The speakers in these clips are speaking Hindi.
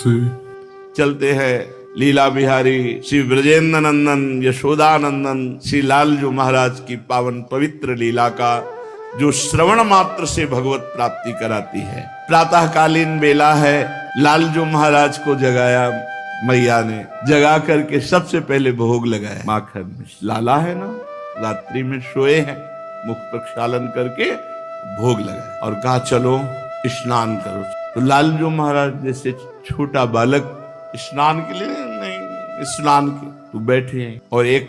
चलते हैं लीला बिहारी श्री ब्रजेंद्र नंदन यशोदानंदन श्री लालजू महाराज की पावन पवित्र लीला का, जो श्रवण मात्र से भगवत प्राप्ति कराती है। प्रातःकालीन बेला है, लालजू महाराज को जगाया मैया ने, जगा करके सबसे पहले भोग लगाया माखन में। लाला है ना, रात्रि में सोए हैं, मुख प्रक्षालन करके भोग लगाया और कहा चलो स्नान करो। तो लालजू महाराज जैसे छोटा बालक स्नान के लिए नहीं, स्नान के तो बैठे हैं और एक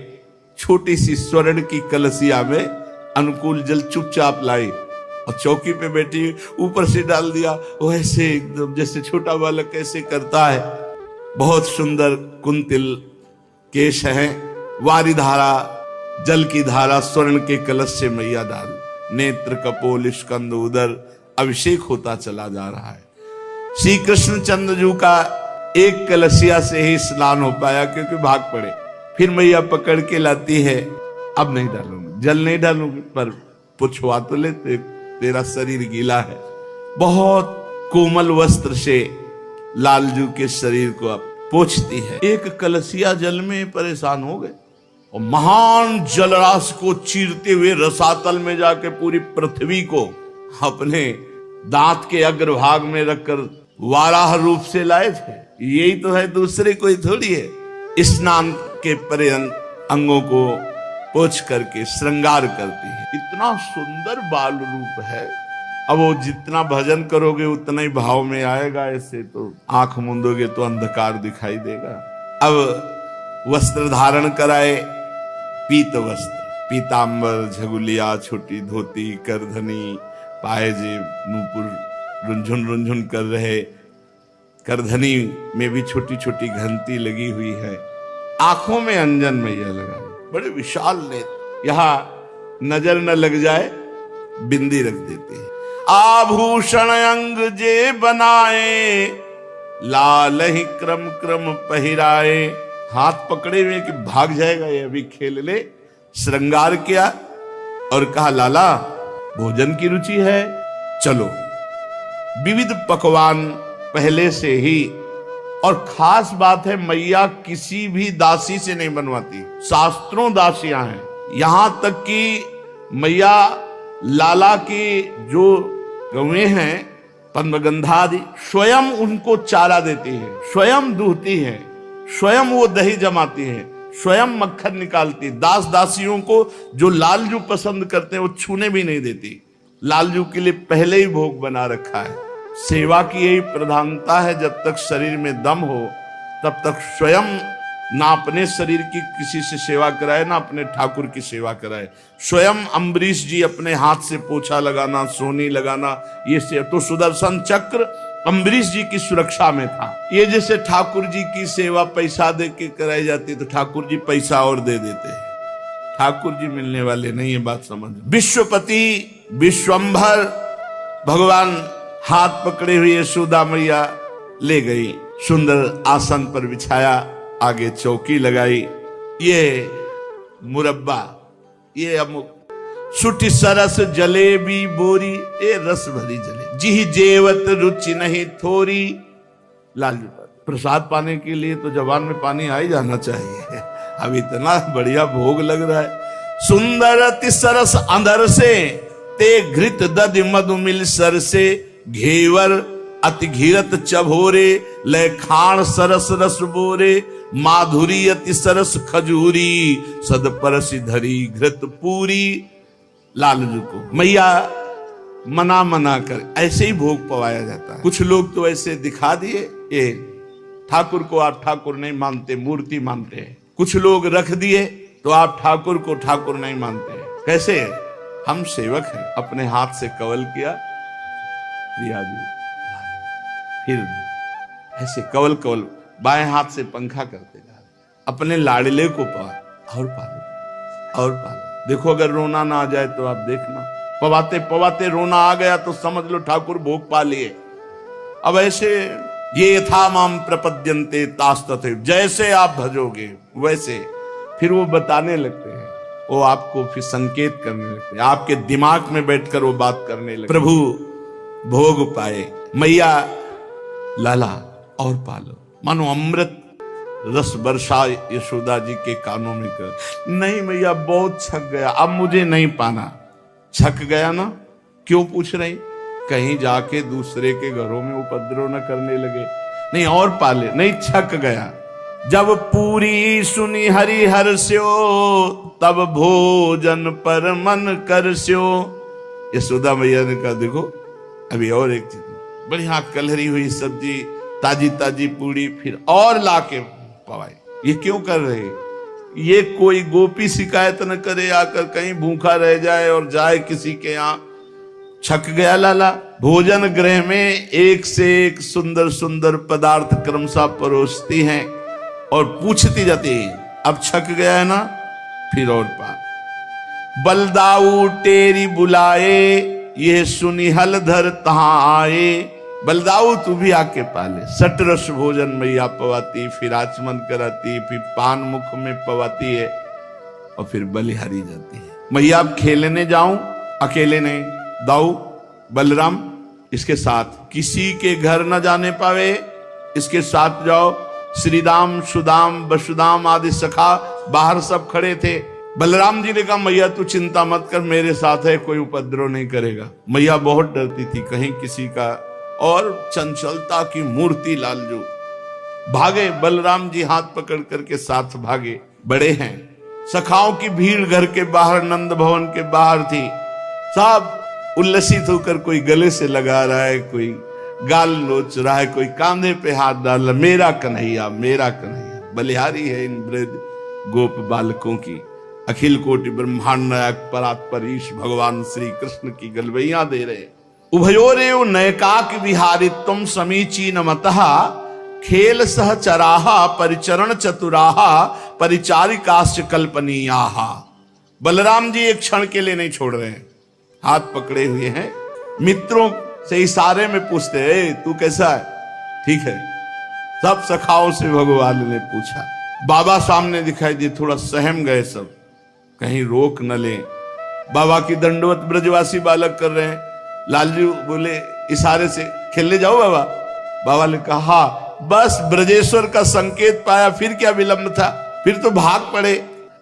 छोटी सी स्वर्ण की कलसिया में अनुकूल जल चुपचाप लाई और चौकी पे बैठी ऊपर से डाल दिया। वो ऐसे एकदम जैसे छोटा बालक ऐसे करता है। बहुत सुंदर कुंतिल केश है, वारी धारा, जल की धारा स्वर्ण के कलश से मैया डाल, नेत्र कपोल स्कंद उदर अभिषेक होता चला जा रहा है। श्री कृष्ण चंद्र जी का एक कलशिया से ही स्नान हो पाया क्योंकि भाग पड़े। फिर मैया पकड़ के लाती है, अब नहीं डालूंगी, जल नहीं डालूंगी, पर पुछवा तो ले, तेरा शरीर गीला है। बहुत कोमल वस्त्र से लालजू के शरीर को अब पोंछती है। एक कलशिया जल में परेशान हो गए और महान जलराशि को चीरते हुए रसातल में जाके पूरी पृथ्वी को अपने दांत के अग्रभाग में रखकर वाराह रूप से लाए थे। यही तो है, दूसरे कोई थोड़ी है। स्नान के पर्यंत अंगों को पोंछ करके श्रृंगार करती है। इतना सुंदर बाल रूप है। अब वो जितना भजन करोगे उतना ही भाव में आएगा। ऐसे तो आंख मूंदोगे तो अंधकार दिखाई देगा। अब वस्त्र धारण कराए, पीत वस्त्र, पीतांबर, झगुलिया, छोटी धोती, करधनी, पायजेब, नूपुर रुंझुन रुंझुन कर रहे। करधनी में भी छोटी छोटी घंटी लगी हुई है। आंखों में अंजन मैया लगाई, बड़े विशाल नेत्र, यहाँ नजर न लग जाए बिंदी रख देती है। आभूषण अंग जे बनाए, लाल ही क्रम क्रम पहिराए। हाथ पकड़े हुए कि भाग जाएगा ये, अभी खेल ले। श्रृंगार किया और कहा लाला भोजन की रुचि है, चलो। विविध पकवान पहले से ही, और खास बात है मैया किसी भी दासी से नहीं बनवाती, शास्त्रों दासियां हैं। यहां तक कि मैया लाला की जो गौएं हैं पद्मगंधादि, स्वयं उनको चारा देती है, स्वयं दूहती है, स्वयं वो दही जमाती है, स्वयं मक्खन निकालती। दास दासियों को जो लालजू पसंद करते हैं वो छूने भी नहीं देती। लालजू के लिए पहले ही भोग बना रखा है। सेवा की यही प्रधानता है, जब तक शरीर में दम हो तब तक स्वयं ना अपने शरीर की किसी से सेवा कराए, ना अपने ठाकुर की सेवा कराए। स्वयं अम्बरीश जी अपने हाथ से पोछा लगाना, सोनी लगाना, ये से तो सुदर्शन चक्र अम्बरीश जी की सुरक्षा में था। ये जैसे ठाकुर जी की सेवा पैसा दे के कराई जाती तो ठाकुर जी पैसा और दे देते हैं। ठाकुर जी मिलने वाले नहीं, ये बात समझ। विश्वपति विश्वंभर भगवान हाथ पकड़े हुए यशोदा मैया ले गई, सुंदर आसन पर बिछाया, आगे चौकी लगाई। ये मुरब्बा, ये अमुक सुटी सरस जलेबी बोरी, ये रस भरी जले जी जेवत रुचि नहीं थोरी। लालजू प्रसाद पाने के लिए तो जबान में पानी आ ही जाना चाहिए। अब इतना बढ़िया भोग लग रहा है। सुंदर अति सरस अंदर से, ते घृत दधि मधु मिल सर से। घेवर अति घीरत चभोरे, लय खाण सरस रस बोरे। माधुरी अति सरस खजूरी, सद परसी धरी घृत पूरी। लालजू को मैया मना मना कर ऐसे ही भोग पवाया जाता है। कुछ लोग तो ऐसे दिखा दिए, ये ठाकुर को आप ठाकुर नहीं मानते, मूर्ति मानते हैं। कुछ लोग रख दिए तो आप ठाकुर को ठाकुर नहीं मानते हैं। कैसे? हम सेवक हैं। अपने हाथ से कवल किया, प्रिया जी, फिर ऐसे कवल कवल बाएं हाथ से पंखा करते जा रहे, अपने लाडले को और पालो और पालो। देखो अगर रोना ना आ जाए तो आप देखना, पवाते पवाते रोना आ गया तो समझ लो ठाकुर भोग पा लिए। अब ऐसे ये यथा माम प्रपद्यन्ते तास्तथे, जैसे आप भजोगे वैसे फिर वो बताने लगते हैं, वो आपको फिर संकेत करने लगते हैं, आपके दिमाग में बैठकर वो बात करने लगते। प्रभु भोग पाए, मैया लाला और पालो। मानो अमृत रस वर्षा यशोदा जी के कानों में कर, नहीं मैया बहुत छक गया, अब मुझे नहीं पाना। छक गया ना, क्यों पूछ रही? कहीं जाके दूसरे के घरों में उपद्रव न करने लगे, नहीं और पाले, नहीं छक गया। जब पूरी सुनी हरि हर्ष्यो, तब भोजन पर मन करस्यो। यशोदा मैया ने कहा देखो अभी और एक चीज, बढ़िया कलहरी हुई सब्जी, ताजी ताजी पूरी, फिर और लाके पवाई। ये क्यों कर रहे? ये कोई गोपी शिकायत न करे आकर, कहीं भूखा रह जाए और जाए किसी के यहाँ। छक गया लाला। भोजन गृह में एक से एक सुंदर सुंदर पदार्थ क्रमशः परोसती हैं और पूछती जाती है, अब छक गया है ना, फिर और पा। बलदाऊ टेरी बुलाए, ये सुनी हलधर तहां आए। बलदाऊ तू भी आके पाले। सटरस भोजन मैया पवाती, फिर आचमन कराती, फिर पान मुख में पवाती है और फिर बलिहारी जाती है। मैया अब खेलने जाऊं? अकेले नहीं, दाऊ बलराम इसके साथ, किसी के घर न जाने पावे, इसके साथ जाओ। श्रीदाम सुदाम वसुदाम आदि सखा बाहर सब खड़े थे। बलराम जी ने कहा मैया तू चिंता मत कर, मेरे साथ है, कोई उपद्रव नहीं करेगा। मैया बहुत डरती थी कहीं किसी का, और चंचलता की मूर्ति लालजू। भागे बलराम जी हाथ पकड़ करके साथ भागे। बड़े हैं, सखाओं की भीड़ घर के बाहर नंद भवन के बाहर थी। सब उल्लसित होकर कोई गले से लगा रहा है, कोई गाल नोच रहा है, कोई कांधे पे हाथ डाल रहा, मेरा कन्हैया मेरा कन्हैया। बलिहारी है इन ब्रज गोप बालकों की। अखिल कोटि ब्रह्मांड नायक परात्पर ईश भगवान श्री कृष्ण की गलवैया दे रहे। उभयोरेव नयकाक विहारित्वम समीचीन मतः, खेल सहचराहा परिचरण चतुराहा परिचारिकाश्च कल्पनीयाहा। बलराम जी एक क्षण के लिए नहीं छोड़ रहे हैं, हाथ पकड़े हुए हैं। मित्रों से इशारे में पूछते हैं तू कैसा है? ठीक है। सब सखाओं से भगवान ने पूछा। बाबा सामने दिखाई दिए, थोड़ा सहम गए सब, कहीं रोक न ले। बाबा की दंडवत ब्रजवासी बालक कर रहे हैं। लालजू बोले इशारे से, खेलने जाओ बाबा? बाबा ने कहा बस ब्रजेश्वर का संकेत पाया, फिर क्या विलंब था, फिर तो भाग पड़े।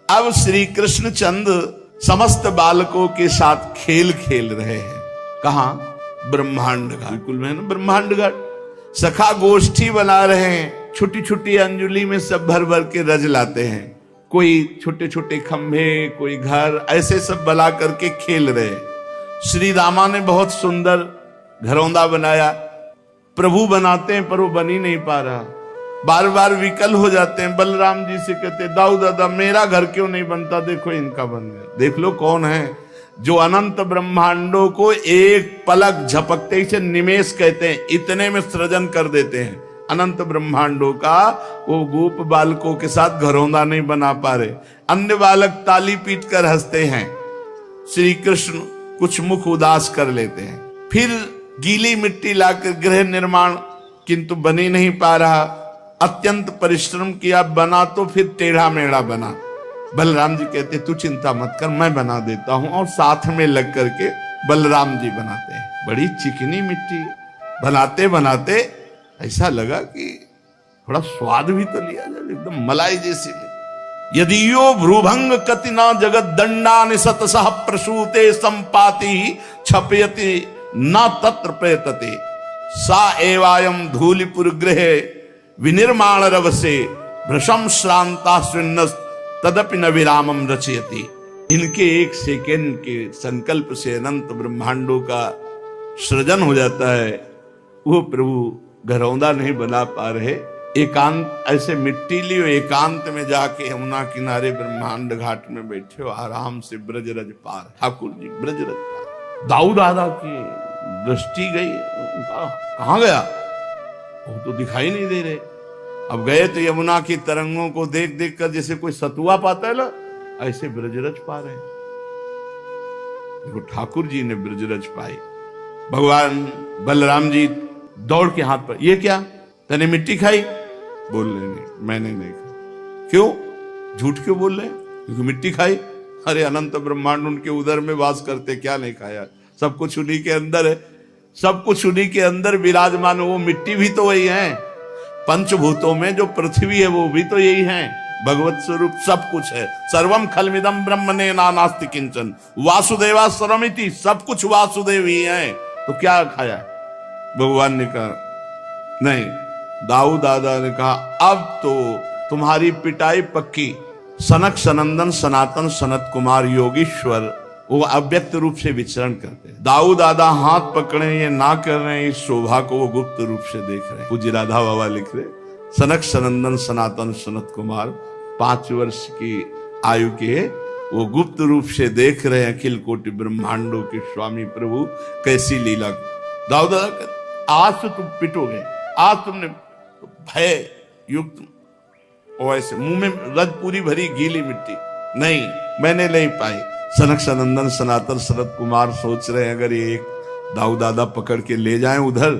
अब श्री कृष्ण चंद समस्त बालकों के साथ खेल खेल रहे हैं। कहां? ब्रह्मांड घाट। बिल्कुल में ना ब्रह्मांड घाट। सखा गोष्ठी बना रहे हैं, छोटी छोटी अंजुली में सब भर भर के रज लाते हैं। कोई छोटे छोटे खंभे, कोई घर, ऐसे सब बना करके खेल रहे हैं। श्री रामा ने बहुत सुंदर घरौंदा बनाया। प्रभु बनाते हैं पर वो बन ही नहीं पा रहा, बार बार विकल हो जाते हैं। बलराम जी से कहते दाऊ दादा मेरा घर क्यों नहीं बनता, देखो इनका बन गया। देख लो कौन है जो अनंत ब्रह्मांडों को एक पलक झपकते से निमेष कहते हैं, इतने में सृजन कर देते हैं अनंत ब्रह्मांडों का। वो गोप बालकों के साथ घरौंदा नहीं बना पा रहे। अन्य बालक ताली पीट कर हंसते हैं, श्री कृष्ण कुछ मुख उदास कर लेते हैं। फिर गीली मिट्टी लाकर गृह निर्माण, किंतु बन ही नहीं पा रहा। अत्यंत परिश्रम किया, बना तो फिर टेढ़ा मेढ़ा बना। बलराम जी कहते तू चिंता मत कर, मैं बना देता हूं, और साथ में लग करके बलराम जी बनाते हैं। बड़ी चिकनी मिट्टी। बनाते बनाते ऐसा लगा कि थोड़ा स्वाद भी तो लिया जाए, एकदम मलाई जैसी। यदि यो भ्रूभंग कतिना जगत दंडा निसत सह प्रसूते संपाति छपयति न तत्र प्रयतते सा एवायम धूलिपुर गृह विनिर्माण रवसे भ्रशम श्रांता स्विन्नस तदपि न विरामम रचयति। इनके एक सेकेंड के संकल्प से अनंत ब्रह्मांडों का सृजन हो जाता है। वो प्रभु घरौंदा नहीं बना पा रहे। एकांत ऐसे मिट्टी लियो, एकांत में जाके यमुना किनारे ब्रह्मांड घाट में बैठे हो, आराम से ब्रजरज पार। ठाकुर जी ब्रजरज पार। दाऊ दादा की दृष्टि गई, कहां गया? वो तो दिखाई नहीं दे रहे। अब गए तो यमुना की तरंगों को देख देख कर जैसे कोई सतुआ पाता है ना, ऐसे ब्रजरज पा रहे। देखो ठाकुर जी ने ब्रजरज पाई। भगवान बलराम जी दौड़ के हाथ पर, ये क्या तने मिट्टी खाई? बोल रहे नहीं, मैंने नहीं खाई। क्यों? झूठ क्यों बोल रहे? क्योंकि मिट्टी खाई। अरे अनंत ब्रह्मांड उनके उदर में वास करते, क्या नहीं खाया? सब कुछ उन्हीं के अंदर है, सब कुछ उन्हीं के अंदर विराजमान। वो मिट्टी भी तो वही है। पंचभूतों में जो पृथ्वी है वो भी तो यही है, भगवत स्वरूप सब कुछ है। सर्वम खलमिदम ब्रह्मणे नास्ति किंचन वासुदेवा सर्वमिति, सब कुछ वासुदेव ही है। तो क्या खाया? भगवान ने कहा नहीं। दाऊद दादा ने कहा अब तो तुम्हारी पिटाई पक्की। सनक सनंदन सनातन सनत कुमार योगीश्वर वो अव्यक्त रूप से विचरण करते हैं। दाऊद दादा हाथ पकड़े ये ना कर रहे हैं, इस शोभा को वो गुप्त रूप से देख रहे हैं। पूज्य राधा बाबा लिख रहे सनक सनंदन सनातन सनत कुमार 5 वर्ष की आयु के वो गुप्त रूप से देख रहे हैं अखिल कोटि ब्रह्मांडों के स्वामी प्रभु कैसी लीला। दाऊद दादा आज तो तुम पिटोगे, आज तुमने भय युक्त वैसे मुंह में रज पूरी भरी गीली मिट्टी, नहीं मैंने नहीं पाई। सनक सनंदन सनातन सनत कुमार सोच रहे हैं अगर ये एक दाऊद दादा पकड़ के ले जाएं उधर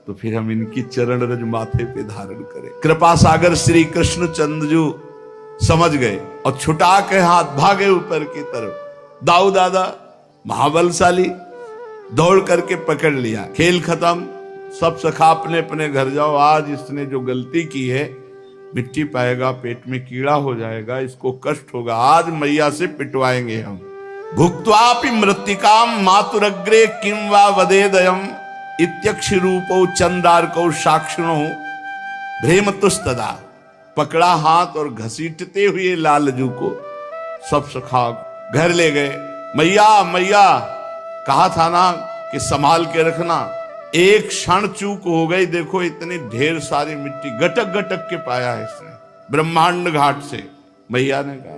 तो फिर हम इनकी चरण रज माथे पे धारण करें। कृपा सागर श्री कृष्ण चंद्रजू समझ गए और छुटा के हाथ भागे ऊपर की तरफ। दाऊद दादा महाबलशाली दौड़ करके पकड़ लिया। खेल खत्म, सब सखा अपने अपने घर जाओ। आज इसने जो गलती की है मिट्टी पाएगा, पेट में कीड़ा हो जाएगा, इसको कष्ट होगा, आज मैया से पिटवाएंगे हम। भुक्त्वापि मृत्तिकाम मातुरग्रे किं वा वदेदयम इत्यक्षि रूपो चंद्रार्कौ साक्षिणो भ्रेमतुस्तदा। पकड़ा हाथ और घसीटते हुए लालजू को सब सखा घर ले गए। मैया मैया कहा था ना कि संभाल के रखना, एक क्षण चूक हो गई। देखो इतनी ढेर सारी मिट्टी गटक गटक के पाया है इसने ब्रह्मांड घाट से। मैया ने कहा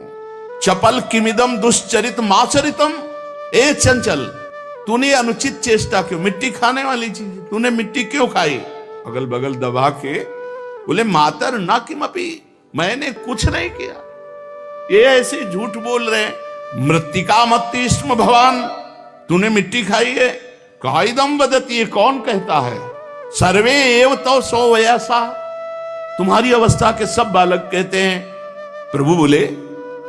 चपल किमिदम दुश्चरित माचरितम, ए चंचल तूने अनुचित चेष्टा क्यों, मिट्टी खाने वाली चीज तूने मिट्टी क्यों खाई? अगल बगल दबा के बोले मातर ना किमपि, मैंने कुछ नहीं किया। ये ऐसे झूठ बोल रहे हैं। मृत्तिका मत्ति स्म भवान, तूने मिट्टी खाई है? काइदम वदती, कौन कहता है? सर्वे एव तो सो वयसा, तुम्हारी अवस्था के सब बालक कहते हैं। प्रभु बोले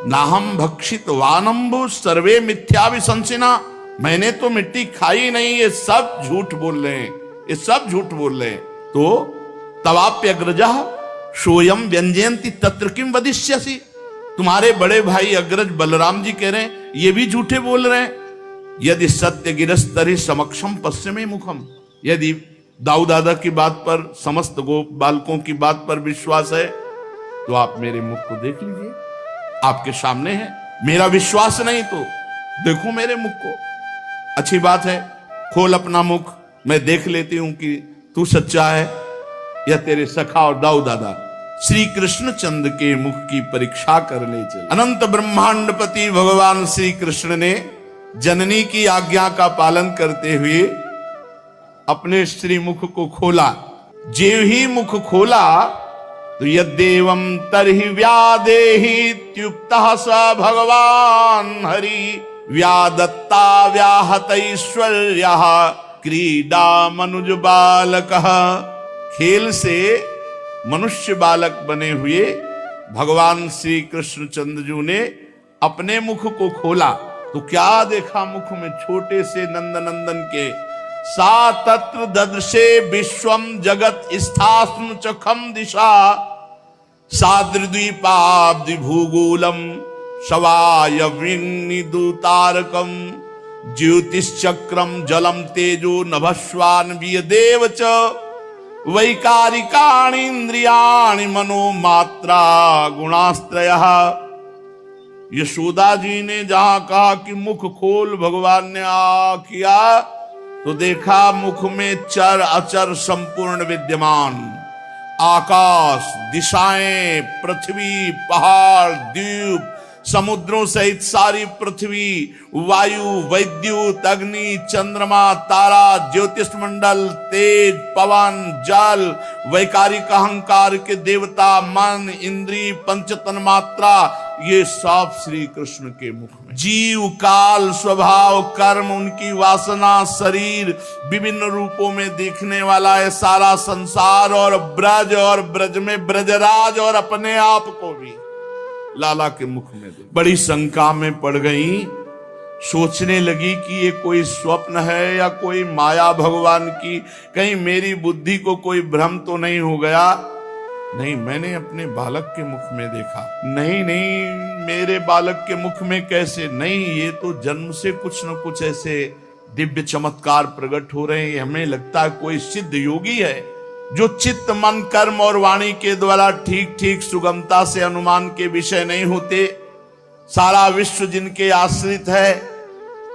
नाहम भक्षित वानम्बु सर्वे मिथ्या विशंसिना, मैंने तो मिट्टी खाई नहीं, ये सब झूठ बोल रहे हैं, ये सब झूठ बोल रहे हैं। तो तवाप्यग्रजा सोयम व्यंजयंती तत्र किम वदिष्यसि, तुम्हारे बड़े भाई अग्रज बलराम जी कह रहे हैं ये भी झूठे बोल रहे हैं। यदि सत्य गिरस्तरि समक्षम पश्चिमे मुखम, यदि दाऊद दादा की बात पर, समस्त गोप बालकों की बात पर विश्वास है तो आप मेरे मुख को देख लीजिए, आपके सामने है। मेरा विश्वास नहीं तो देखो मेरे मुख को। अच्छी बात है, खोल अपना मुख, मैं देख लेती हूं कि तू सच्चा है या तेरे सखा और दाऊद दादा। श्री कृष्ण चंद्र के मुख की परीक्षा करने चले। अनंत ब्रह्मांडपति भगवान श्री कृष्ण ने जननी की आज्ञा का पालन करते हुए अपने श्री मुख को खोला। जेव ही मुख खोला तो यद्देवं तरहि व्यादेहि त्युक्तः स भगवान हरि व्यादत्ता व्याहतैश्वर्यः क्रीडा मनुज बालकः। खेल से मनुष्य बालक बने हुए भगवान श्री कृष्ण चंद्रजू ने अपने मुख को खोला तो क्या देखा? मुख में छोटे से नंदनंदन के सा तत्र ददृशे विश्वम जगत स्थास्नु चखम दिशा साद्रद्वीपाब्धि भूगोलम शवायवृन्निदुतारकम ज्योतिश्चक्रम जलम तेजो नभस्वान्विय देव च वैकारिकाणि इंद्रियाणि मनोमात्रा गुणास्त्रयः। यशोदा जी ने जहां कहा कि मुख खोल, भगवान ने किया तो देखा मुख में चर अचर संपूर्ण विद्यमान, आकाश, दिशाएं, पृथ्वी, पहाड़, द्वीप, समुद्रों सहित सारी पृथ्वी, वायु, वैद्युत, अग्नि, चंद्रमा, तारा, ज्योतिष मंडल, तेज, पवन, जल, वैकारिक अहंकार के देवता, मन, इंद्री, पंचतन मात्रा, ये सब श्री कृष्ण के मुख में। जीव, काल, स्वभाव, कर्म, उनकी वासना, शरीर, विभिन्न रूपों में देखने वाला है सारा संसार और ब्रज में ब्रजराज और अपने आप को भी लाला के मुख में दे। बड़ी शंका में पड़ गई, सोचने लगी कि ये कोई स्वप्न है या कोई माया भगवान की, कहीं मेरी बुद्धि को कोई भ्रम तो नहीं हो गया। नहीं, मैंने अपने बालक के मुख में देखा। नहीं नहीं, मेरे बालक के मुख में कैसे? नहीं, ये तो जन्म से कुछ न कुछ ऐसे दिव्य चमत्कार प्रकट हो रहे हैं। हमें लगता है कोई सिद्ध योगी है जो चित्त मन कर्म और वाणी के द्वारा ठीक ठीक सुगमता से अनुमान के विषय नहीं होते। सारा विश्व जिनके आश्रित है,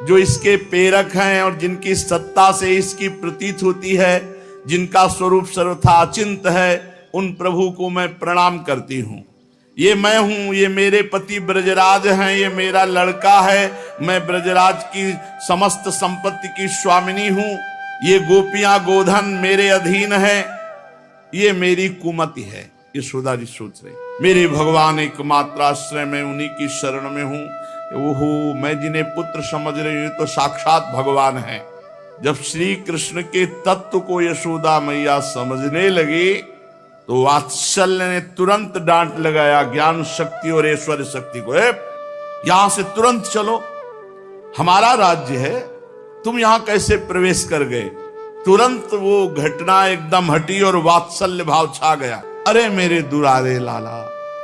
जो इसके प्रेरक हैं और जिनकी सत्ता से इसकी प्रतीत होती है, जिनका स्वरूप सर्वथा अचिंत है, उन प्रभु को मैं प्रणाम करती हूं। ये मैं हूं, ये मेरे पति ब्रजराज हैं, ये मेरा लड़का है, मैं ब्रजराज की समस्त संपत्ति की स्वामिनी हूं। ये गोपियां गोधन मेरे अधीन है, ये मेरी कुमति है। यशोदा जी सोच रहे, मेरे भगवान एकमात्र आश्रय में, उन्हीं की शरण में हूं। ओहो, मैं जिन्हें पुत्र समझ रही हूं तो साक्षात भगवान है। जब श्री कृष्ण के तत्व को यशोदा मैया समझने लगी तो वात्सल्य ने तुरंत डांट लगाया ज्ञान शक्ति और ऐश्वर्य शक्ति को, यहां से तुरंत चलो, हमारा राज्य है, तुम यहां कैसे प्रवेश कर गए? तुरंत वो घटना एकदम हटी और वात्सल्य भाव छा गया। अरे मेरे दुलारे लाला,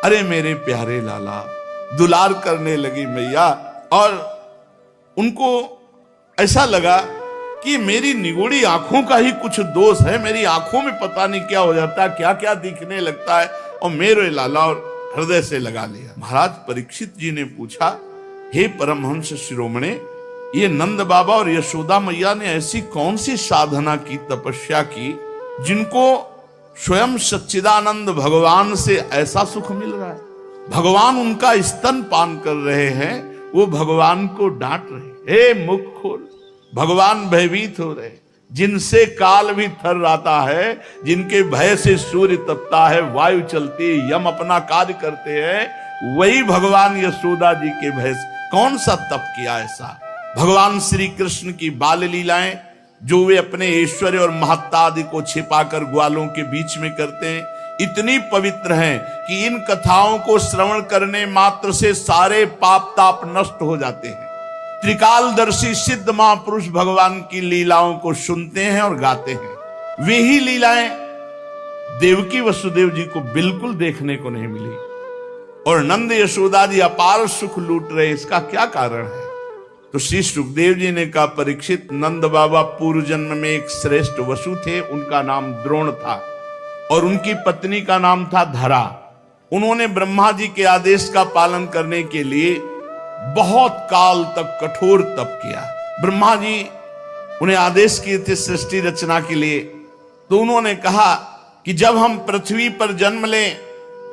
अरे मेरे प्यारे लाला, दुलार करने लगी मैया। और उनको ऐसा लगा कि मेरी निगोड़ी आंखों का ही कुछ दोष है, मेरी आंखों में पता नहीं क्या हो जाता है, क्या क्या दिखने लगता है, और मेरे लाला और हृदय से लगा लिया। महाराज परीक्षित जी ने पूछा, हे परमहंस शिरोमणे, ये नंद बाबा और यशोदा मैया ने ऐसी कौन सी साधना की, तपस्या की, जिनको स्वयं सच्चिदानंद भगवान से ऐसा सुख मिल रहा है? भगवान उनका स्तन पान कर रहे हैं, वो भगवान को डांट रहे, हे मुख खोल। भगवान भयभीत हो रहे, जिनसे काल भी थर्राता है, जिनके भय से सूर्य तपता है, वायु चलती है, यम अपना कार्य करते हैं, वही भगवान यशोदा जी के भय से कौन सा तप किया ऐसा? भगवान श्री कृष्ण की बाल लीलाएं जो वे अपने ऐश्वर्य और महत्ता आदि को छिपाकर ग्वालों के बीच में करते हैं, इतनी पवित्र हैं कि इन कथाओं को श्रवण करने मात्र से सारे पाप ताप नष्ट हो जाते हैं। त्रिकालदर्शी सिद्ध महापुरुष भगवान की लीलाओं को सुनते हैं और गाते हैं। वे ही लीलाएं देवकी वसुदेव जी को बिल्कुल देखने को नहीं मिली, और नंद यशोदा जी अपार सुख लूट रहे। इसका क्या कारण है? तो श्री सुखदेव जी ने कहा, परीक्षित, नंद बाबा पूर्व जन्म में एक श्रेष्ठ वसु थे, उनका नाम द्रोण था और उनकी पत्नी का नाम था धरा। उन्होंने ब्रह्मा जी के आदेश का पालन करने के लिए बहुत काल तक कठोर तप किया। ब्रह्मा जी उन्हें आदेश किए थे सृष्टि रचना के लिए, तो उन्होंने कहा कि जब हम पृथ्वी पर जन्म लें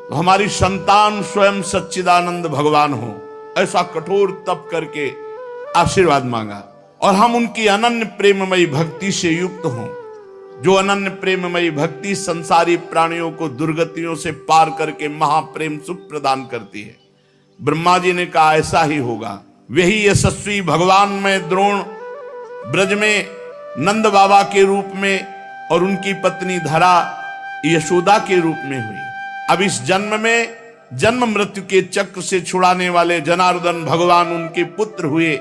तो हमारी संतान स्वयं सच्चिदानंद भगवान हो। ऐसा कठोर तप करके आशीर्वाद मांगा, और हम उनकी अनन्य प्रेममयी भक्ति से युक्त हों। जो अनन्य प्रेममयी भक्ति संसारी प्राणियों को दुर्गतियों से पार करके महाप्रेम सुख प्रदान करती है। ब्रह्मा जी ने कहा ऐसा ही होगा। वही यशस्वी भगवान में द्रोण ब्रज में नंद बाबा के रूप में और उनकी पत्नी धरा यशोदा के रूप में हुई। अब इस जन्म में जन्म मृत्यु के चक्र से छुड़ाने वाले जनार्दन भगवान उनके पुत्र हुए।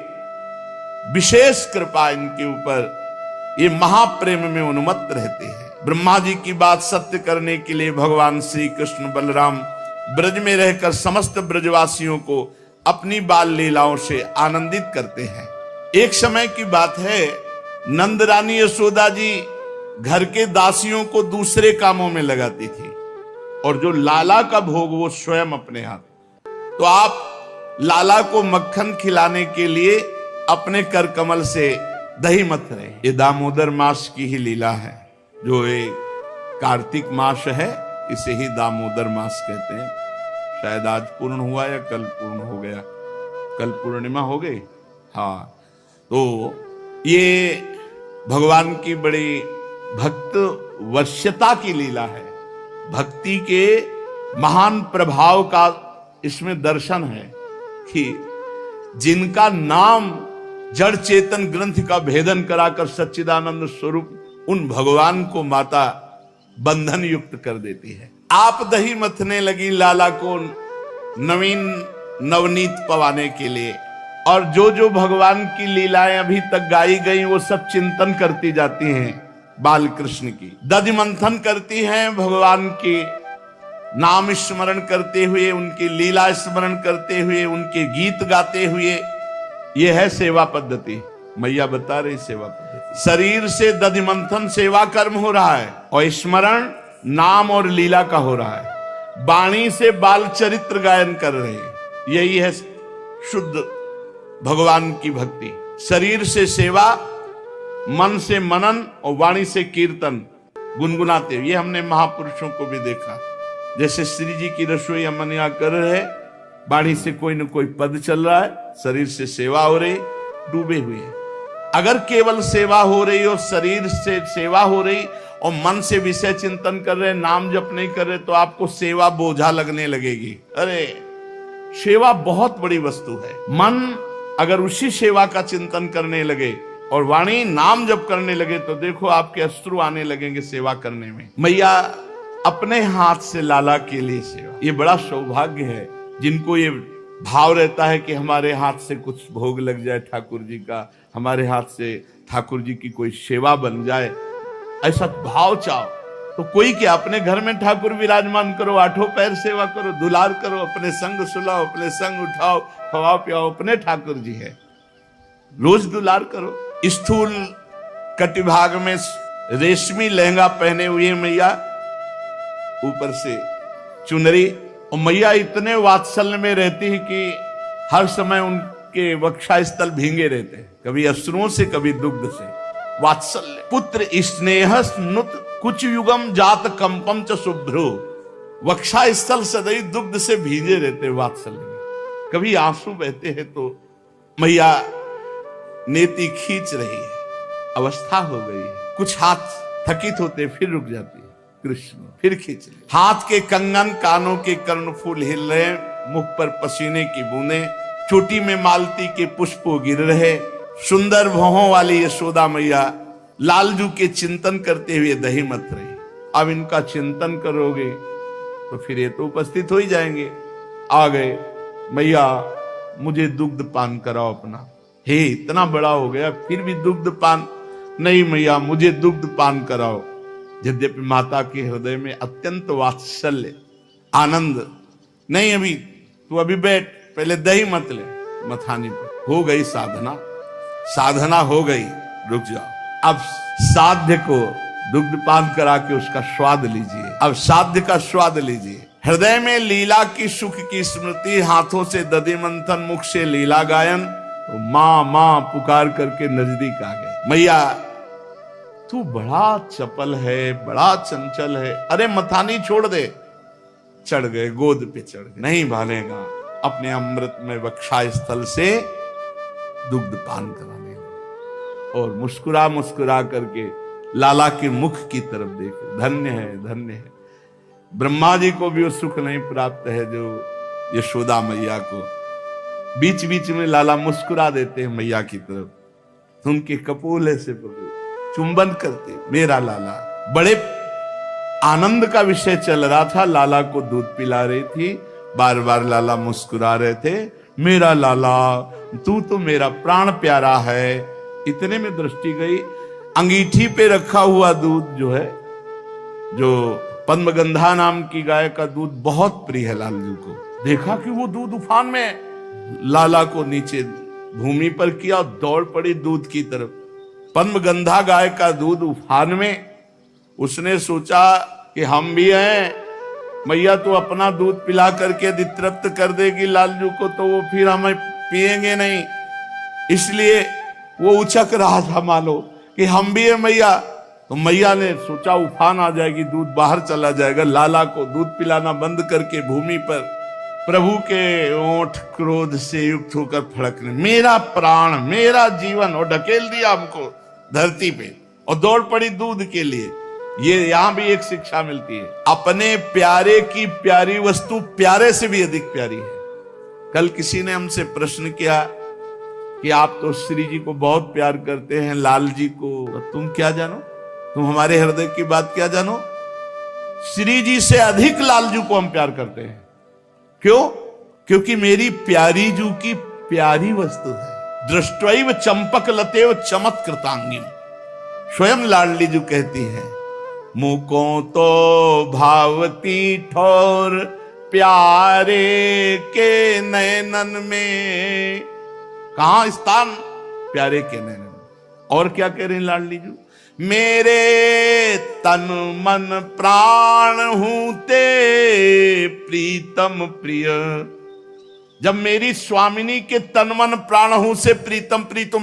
विशेष कृपा इनके ऊपर, ये महाप्रेम में उन्मत्त रहते हैं। ब्रह्मा जी की बात सत्य करने के लिए भगवान श्री कृष्ण बलराम ब्रज में रहकर समस्त ब्रजवासियों को अपनी बाल लीलाओं से आनंदित करते हैं। एक समय की बात है, नंद रानी यशोदा जी घर के दासियों को दूसरे कामों में लगाती थी, और जो लाला का भोग वो स्वयं अपने हाथ। तो आप लाला को मक्खन खिलाने के लिए अपने कर कमल से दही मत रहे। ये दामोदर मास की ही लीला है, जो एक कार्तिक मास है, इसे ही दामोदर मास कहते हैं। शायद आज पूर्ण हुआ या कल पूर्ण हो गया, कल पूर्णिमा हो गई। हाँ, तो ये भगवान की बड़ी भक्त वश्यता की लीला है। भक्ति के महान प्रभाव का इसमें दर्शन है कि जिनका नाम जड़ चेतन ग्रंथ का भेदन कराकर सच्चिदानंद स्वरूप उन भगवान को माता बंधन युक्त कर देती है। आप दही मथने लगी लाला को नवीन नवनीत पवाने के लिए, और जो जो भगवान की लीलाएं अभी तक गाई गई वो सब चिंतन करती जाती हैं। बाल कृष्ण की दधि मंथन करती हैं, भगवान की नाम स्मरण करते हुए, उनकी लीला स्मरण करते हुए, उनके गीत गाते हुए, यह है सेवा पद्धति। मैया बता रही सेवा पद्धति। शरीर से दधिमंथन सेवा कर्म हो रहा है और स्मरण नाम और लीला का हो रहा है। वाणी से बाल चरित्र गायन कर रहे हैं, यही है शुद्ध भगवान की भक्ति। शरीर से सेवा, मन से मनन और वाणी से कीर्तन गुनगुनाते। ये हमने महापुरुषों को भी देखा, जैसे श्री जी की रसोई अमनिया कर रहे, वाणी से कोई न कोई पद चल रहा है, शरीर से सेवा हो रही, डूबे हुए। अगर केवल सेवा हो रही और शरीर से सेवा हो रही और मन से विषय चिंतन कर रहे, नाम जप नहीं कर रहे, तो आपको सेवा बोझा लगने लगेगी। अरे सेवा बहुत बड़ी वस्तु है। मन अगर उसी सेवा का चिंतन करने लगे और वाणी नाम जप करने लगे, तो देखो आपके अश्रु आने लगेंगे सेवा करने में। मैया अपने हाथ से लाला के लिए सेवा, ये बड़ा सौभाग्य है। जिनको ये भाव रहता है कि हमारे हाथ से कुछ भोग लग जाए ठाकुर जी का, हमारे हाथ से ठाकुर जी की कोई सेवा बन जाए, ऐसा भाव चाहो, तो कोई क्या, अपने घर में ठाकुर विराजमान करो, आठों पैर सेवा करो, दुलार करो, अपने संग सुलाओ, अपने संग उठाओ, खवाओ पियाओ, अपने ठाकुर जी है, रोज दुलार करो। स्थूल कटिभाग में रेशमी लहंगा पहने हुए मैया, ऊपर से चुनरी, और मैया इतने वात्सल्य में रहती है कि हर समय उनके वक्षा स्थल भींगे रहते हैं, कभी अश्रुओं से कभी दुग्ध से। वात्सल्य पुत्र स्नेह स्नुत कुछ युगम जात कंपम च शुभ्रो, वक्षा स्थल सदैव दुग्ध से भीगे रहते वात्सल्य में। कभी आंसू बहते हैं तो मैया नेति खींच रही है, अवस्था हो गई है, कुछ हाथ थकित होते फिर रुक जाती है, कृष्ण फिर खींच रहे। हाथ के कंगन, कानों के कर्णफूल हिल रहे, मुख पर पसीने की बूंदें, चोटी में मालती के पुष्प गिर रहे। सुंदर भौहों वाली यशोदा मैया लालजू के चिंतन करते हुए दही मत रही। अब इनका चिंतन करोगे तो फिर ये तो उपस्थित हो ही जाएंगे। आ गए, मैया मुझे दुग्ध पान कराओ अपना। हे इतना बड़ा हो गया फिर भी दुग्ध पान नहीं, मैया मुझे दुग्ध पान कराओ। यद्यपि माता के हृदय में अत्यंत वात्सल्य आनंद, नहीं अभी तू अभी बैठ, पहले दही मत ले, मथानी पर। हो गई साधना, साधना हो गई, रुक जाओ। अब साध्य को दुग्ध पान करा के उसका स्वाद लीजिए, अब साध्य का स्वाद लीजिए। हृदय में लीला की सुख की स्मृति, हाथों से दधि मंथन, मुख से लीला गायन, तो माँ माँ पुकार करके नजदीक आ गए। मैया तू बड़ा चपल है, बड़ा चंचल है, अरे मथानी छोड़ दे। चढ़ गए, गोद पे चढ़ गए, नहीं भालेगा, अपने अमृत में वक्षा स्थल से दुग्ध पान कराने लगे और मुस्कुरा मुस्कुरा करके लाला के मुख की तरफ देखे। धन्य है, धन्य है। ब्रह्मा जी को भी वो सुख नहीं प्राप्त है जो यशोदा मैया को। बीच बीच में लाला मुस्कुरा देते हैं मैया की तरफ, उनके कपोले से चुंबन करते, मेरा लाला। बड़े आनंद का विषय चल रहा था, लाला को दूध पिला रही थी, बार बार लाला मुस्कुरा रहे थे, मेरा लाला तू तो मेरा प्राण प्यारा है। इतने में दृष्टि गई, अंगीठी पे रखा हुआ दूध जो है, जो पद्मगंधा नाम की गाय का दूध बहुत प्रिय है लालजू को, देखा कि वो दूध उफान में, लाला को नीचे भूमि पर किया और दौड़ पड़ी दूध की तरफ। पद्मगंधा गाय का दूध उफान में, उसने सोचा कि हम भी हैं, मैया तो अपना दूध पिला करके यदि तृप्त कर देगी लालजू को तो वो फिर हमें पिएंगे नहीं, इसलिए वो उचक रहा था मानो कि हम भी है मैया। तो मैया ने सोचा उफान आ जाएगी, दूध बाहर चला जाएगा, लाला को दूध पिलाना बंद करके भूमि पर प्रभु के ओंठ क्रोध से युक्त होकर फड़कने, मेरा प्राण मेरा जीवन, और ढकेल दिया हमको धरती पे और दौड़ पड़ी दूध के लिए। ये यहां भी एक शिक्षा मिलती है, अपने प्यारे की प्यारी वस्तु प्यारे से भी अधिक प्यारी है। कल किसी ने हमसे प्रश्न किया कि आप तो श्री जी को बहुत प्यार करते हैं, लाल जी को तुम क्या जानो, तुम हमारे हृदय की बात क्या जानो। श्री जी से अधिक लालजू को हम प्यार करते हैं। क्यों? क्योंकि मेरी प्यारी जू की प्यारी वस्तु है। दृष्टैव चंपक लतेव चमत्कृतांगी, स्वयं लाडली जू कहती है मुको तो भावती ठोर प्यारे के नयनन में। कहां स्थान? प्यारे के नयनन में। और क्या कह रहे हैं लाडली जी? मेरे तन मन प्राण हूं ते प्रीतम प्रिय। जब मेरी स्वामिनी के तन मन प्राण हूं से प्रीतम प्रिय, तो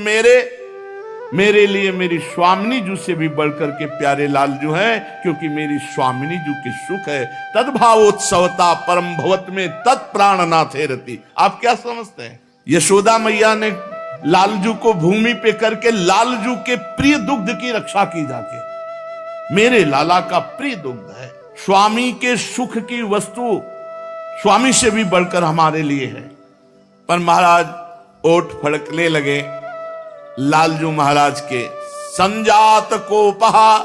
मेरे लिए मेरी स्वामिनी जू से भी बढ़कर के प्यारे लाल जो है, क्योंकि मेरी स्वामिनी जू के सुख है। तद्भावोत्सवता परम भवत में तत्प्राण नाथे रति। आप क्या समझते हैं? यशोदा मैया ने लालजू को भूमि पे करके लालजू के प्रिय दुग्ध की रक्षा की जाके। मेरे लाला का प्रिय दुग्ध है। स्वामी के सुख की वस्तु स्वामी से भी बढ़कर हमारे लिए है। पर महाराज ओठ फड़कने लगे लालजू महाराज के। संजात कोपहा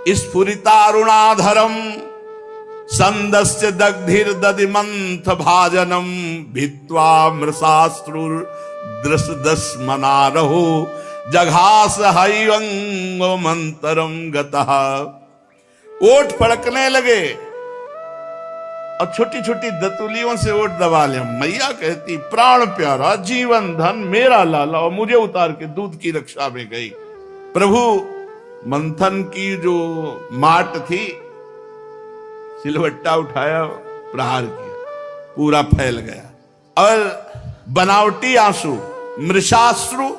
स्फुरितारुणाधरम संदस्य दग्धिर दधिमंथ भाजनम भित्वा मृषाश्रुर दृश दस मनारहो जघास हयंगो मंतरम गतः। ओठ फड़कने लगे और छोटी छोटी दतुलियों से ओठ दबा लिया। मैया कहती प्राण प्यारा जीवन धन मेरा लाला, और मुझे उतार के दूध की रक्षा में गई। प्रभु मंथन की जो माट थी, सिलवट्टा उठाया, प्रहार किया, पूरा फैल गया। और बनावटी आंसू, मृषाश्रु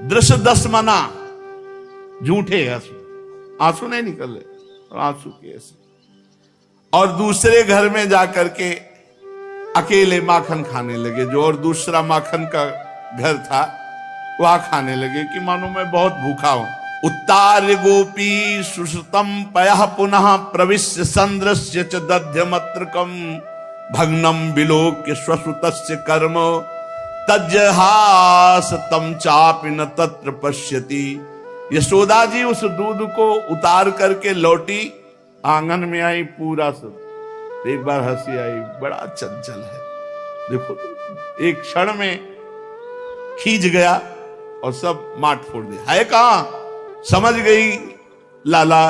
दृश दस मना, झूठे आंसू, आंसू नहीं निकल रहे, आंसू के ऐसे। और दूसरे घर में जाकर के अकेले माखन खाने लगे। जो और दूसरा माखन का घर था वहां खाने लगे कि मानो मैं बहुत भूखा हूं। उत्तार्य गोपी सुश्रुतम पयः पुनः प्रविश्य संद्रस्य च दध्यमत्रकम भग्नम विलोक्य स्वश्रुतस्य कर्म तज्जहास तम चापि न तत्र पश्यति। यशोदा जी उस दूध को उतार करके लौटी, आंगन में आई, पूरा सब। एक बार हंसी आई, बड़ा चंचल है, देखो एक क्षण में खींच गया और सब माट फोड़ दिया। है कहां? समझ गई लाला,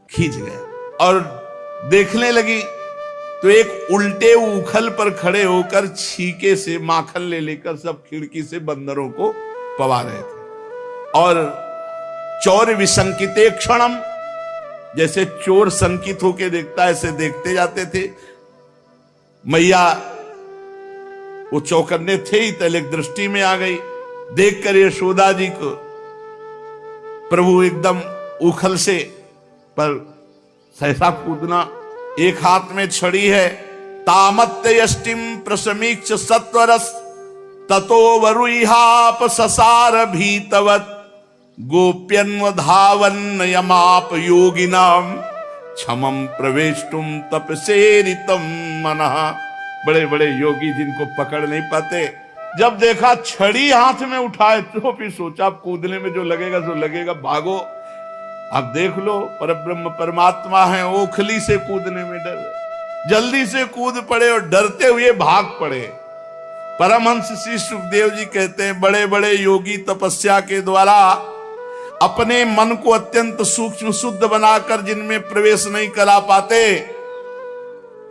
खींच गया। और देखने लगी तो एक उल्टे उखल पर खड़े होकर छीके से माखन ले लेकर सब खिड़की से बंदरों को पवा रहे थे। और चौर विसंकिते क्षणम, जैसे चोर संकित होके देखता है ऐसे देखते जाते थे। मैया वो चौकन्ने थे ही, तलक दृष्टि में आ गई। देखकर यशोदा जी को प्रभु एकदम उखल से पर सहसा कूदना। एक हाथ में छड़ी है। तामत्य यष्टिम प्रसमीक्ष सत्वरस ततो वरुहाप ससार भीतवत गोप्यन्वधावन यमाप योगिनाम क्षमम प्रवेष्टुम तपसेरितम मनः। बड़े बड़े योगी जिनको पकड़ नहीं पाते, जब देखा छड़ी हाथ में उठाए तो भी सोचा कूदने में जो लगेगा सो लगेगा, भागो। अब देख लो परब्रह्म परमात्मा है, ओखली से कूदने में डर, जल्दी से कूद पड़े और डरते हुए भाग पड़े। परमहंस श्री सुखदेव जी कहते हैं बड़े बड़े योगी तपस्या के द्वारा अपने मन को अत्यंत सूक्ष्म शुद्ध बनाकर जिनमें प्रवेश नहीं करा पाते,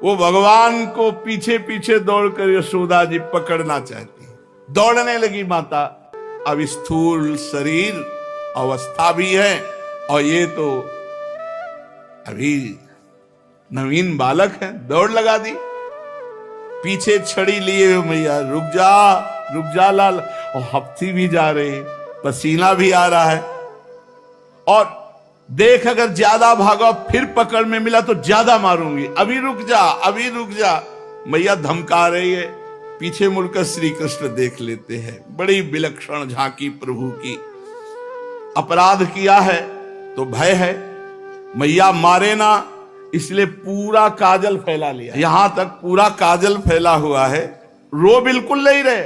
वो भगवान को पीछे पीछे दौड़कर यशोदा जी पकड़ना चाहती। दौड़ने लगी माता। अब स्थूल शरीर अवस्था भी है और ये तो अभी नवीन बालक है, दौड़ लगा दी। पीछे छड़ी लिए हुए मैया, रुक जा लाल। और हफ्ती भी जा रहे हैं, पसीना भी आ रहा है। और देख अगर ज्यादा भागा फिर पकड़ में मिला तो ज्यादा मारूंगी, अभी रुक जा। मैया धमका रही है। पीछे मुड़कर श्री कृष्ण देख लेते हैं। बड़ी विलक्षण झांकी प्रभु की। अपराध किया है तो भय है, मैया मारे ना, इसलिए पूरा काजल फैला लिया। यहां तक पूरा काजल फैला हुआ है। रो बिल्कुल नहीं रहे,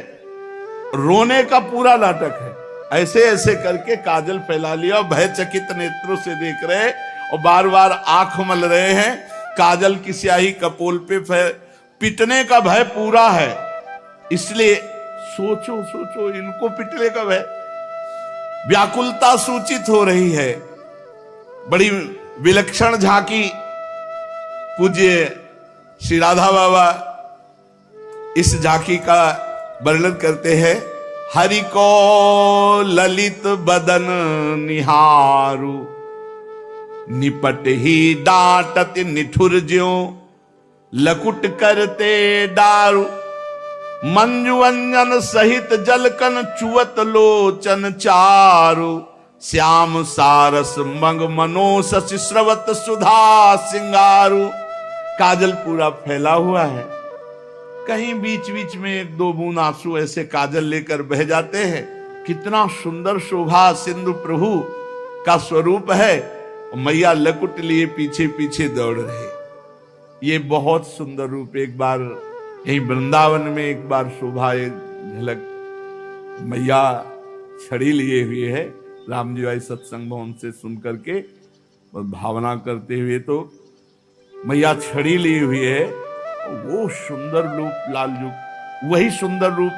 रोने का पूरा नाटक है। ऐसे ऐसे करके काजल फैला लिया, भयचकित नेत्रों से देख रहे और बार बार आंख मल रहे हैं। काजल की स्याही कपोल पे पिटने का भय पूरा है, इसलिए सोचो इनको पिटने का भय। व्याकुलता सूचित हो रही है। बड़ी विलक्षण झांकी पूज्य श्री राधा बाबा इस झांकी का वर्णन करते हैं। हरि को ललित बदन निहारू, निपट ही डांटत निठुर ज्यों, लकुट करते डारू। मंजु अंजन सहित जलकन चुवत लोचन चारु, श्याम सारस मंग मनो शशि स्रवत सुधा सिंगारू। काजल पूरा फैला हुआ है, कहीं बीच बीच में एक दो बूंद आंसू ऐसे काजल लेकर बह जाते हैं। कितना सुंदर शोभा सिंधु प्रभु का स्वरूप है। मैया लकुट लिए पीछे पीछे दौड़ रहे। ये बहुत सुंदर रूप। एक बार यही वृंदावन में एक बार शोभा झलक, मैया छड़ी लिए हुए है। राम जी आई सत्संग भवन से सुन करके और भावना करते हुए तो मैया छड़ी ली हुई है। वो सुंदर रूप लाल रूप, वही सुंदर रूप